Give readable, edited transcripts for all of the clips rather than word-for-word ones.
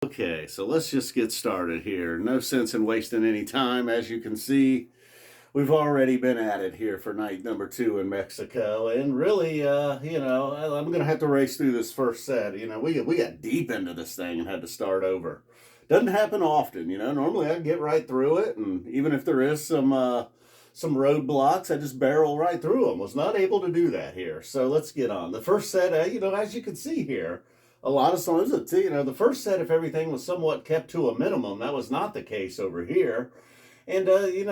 Okay, so let's just get started here. No sense in wasting any time. As you can see, we've already been at it here for night number 2 in Mexico. And really, I'm going to have to race through this first set. We got deep into this thing and had to start over. Doesn't happen often, Normally I get right through it. And even if there is some roadblocks, I just barrel right through them. Was not able to do that here. So let's get on. The first set, as you can see here, a lot of songs, the first set, if everything was somewhat kept to a minimum, that was not the case over here. And,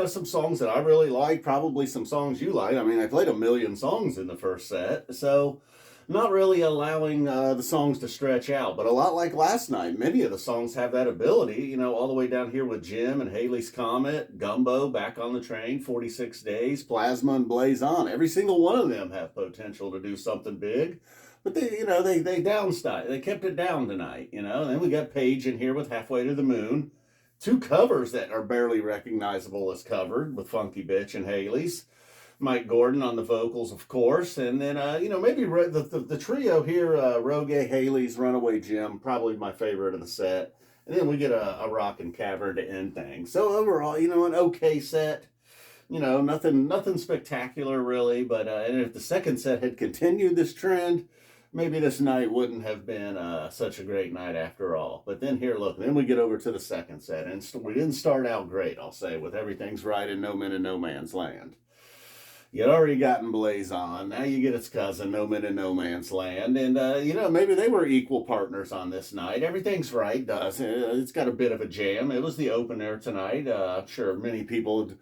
some songs that I really like, probably some songs you like. I mean, I played a million songs in the first set, so not really allowing the songs to stretch out. But a lot like last night, many of the songs have that ability, all the way down here with Jim and Halley's Comet, Gumbo, Back on the Train, 46 Days, Plasma, and Blaze On. Every single one of them have potential to do something big. But they downsized. They kept it down tonight, And then we got Paige in here with Halfway to the Moon. 2 covers that are barely recognizable as covered with Funky Bich and Halley's. Mike Gordon on the vocals, of course. And then, maybe the trio here, Roggae, Halley's, Runaway Jim, probably my favorite of the set. And then we get a rockin' Cavern to end things. So overall, an okay set. Nothing spectacular really, but and if the second set had continued this trend, maybe this night wouldn't have been such a great night after all. But then here, look, then we get over to the second set, and we didn't start out great, I'll say, with Everything's Right and No Men in No Man's Land. You'd already gotten Blaze On. Now you get its cousin, No Men in No Man's Land. And, maybe they were equal partners on this night. Everything's Right does. It's got a bit of a jam. It was the opener tonight. I'm sure many people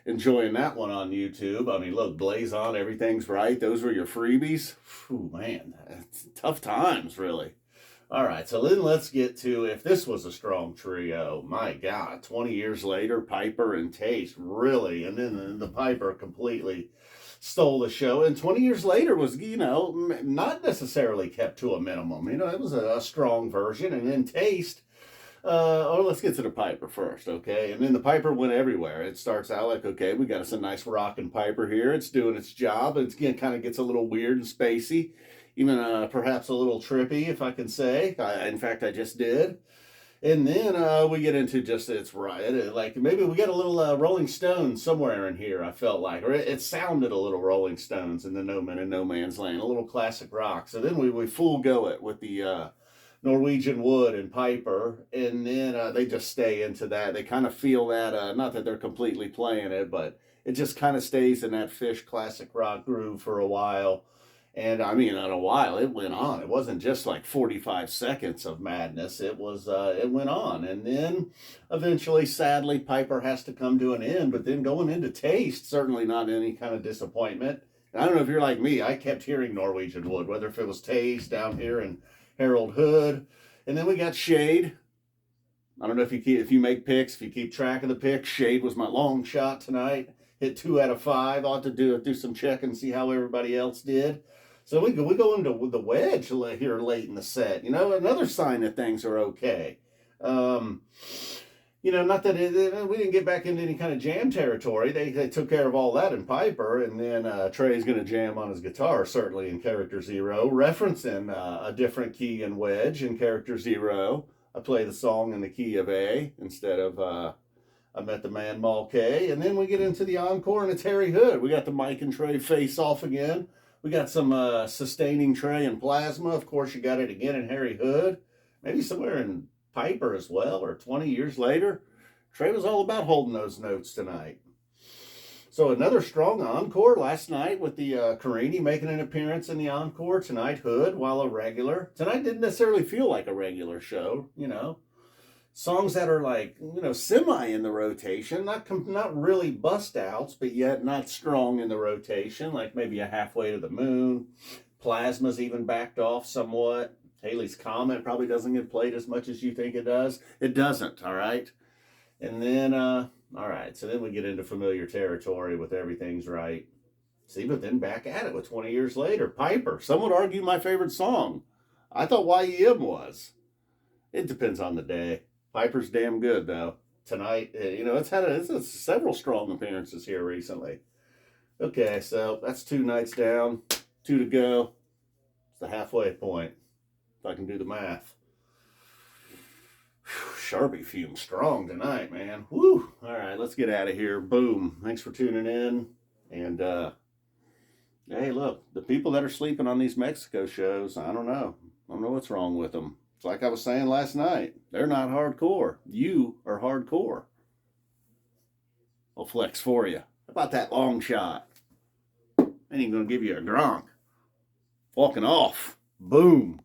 enjoying that one on YouTube. I mean, look, Blaze On, Everything's Right. Those were your freebies. Whew, man, tough times, really. All right, so then let's get to if this was a strong trio. My God, 20 years later, Piper and Taste, really. And then the Piper completely stole the show. And 20 years later was, not necessarily kept to a minimum. It was a strong version. And then Taste, let's get to the Piper first, okay? And then the Piper went everywhere. It starts out like, okay, we got us a nice rockin' Piper here. It's doing its job. It kind of gets a little weird and spacey, even perhaps a little trippy, if I can say. In fact, I just did. And then we get into just it's right. Like maybe we get a little Rolling Stones somewhere in here, I felt like. Or it sounded a little Rolling Stones in the No Man in No Man's Land, a little classic rock. So then we full go it with the Norwegian Wood and Piper, and then they just stay into that. They kind of feel that, not that they're completely playing it, but it just kind of stays in that Phish classic rock groove for a while. And I mean, in a while, it went on. It wasn't just like 45 seconds of madness. It went on. And then eventually, sadly, Piper has to come to an end. But then going into Taste, certainly not any kind of disappointment. And I don't know if you're like me. I kept hearing Norwegian Wood, whether if it was Taste down here in Harold Hood. And then we got Shade. I don't know if you make picks, if you keep track of the picks. Shade was my long shot tonight. Hit 2 out of 5. I'll have to do some check and see how everybody else did. So we go into the Wedge here late in the set. Another sign that things are okay. Not that we didn't get back into any kind of jam territory. They took care of all that in Piper, and then Trey's going to jam on his guitar, certainly in Character Zero, referencing a different key in Wedge in Character Zero. I play the song in the key of A instead of I Met the Man Mulcahy. And then we get into the Encore, and it's Harry Hood. We got the Mike and Trey face off again. We got some sustaining Trey and Plasma. Of course, you got it again in Harry Hood. Maybe somewhere in Piper as well, or 20 years later. Trey was all about holding those notes tonight. So another strong encore last night with the Carini making an appearance in the encore. Tonight, Hood, while a regular. Tonight didn't necessarily feel like a regular show, Songs that are like, semi in the rotation, not really bust outs, but yet not strong in the rotation, like maybe a Halfway to the Moon. Plasma's even backed off somewhat. Halley's Comet probably doesn't get played as much as you think it does. It doesn't, all right? And then, all right, so then we get into familiar territory with Everything's Right. See, but then back at it with 20 years later. Piper, some would argue my favorite song. I thought YEM was. It depends on the day. Piper's damn good, though. Tonight, it's had several strong appearances here recently. Okay, so that's 2 nights down, 2 to go. It's the halfway point, if I can do the math. Sharpie fume strong tonight, man. Woo! All right, let's get out of here. Boom. Thanks for tuning in. And hey, look, the people that are sleeping on these Mexico shows, I don't know. I don't know what's wrong with them. It's like I was saying last night. They're not hardcore. You are hardcore. I'll flex for you. How about that long shot? Ain't even gonna give you a gronk. Walking off. Boom.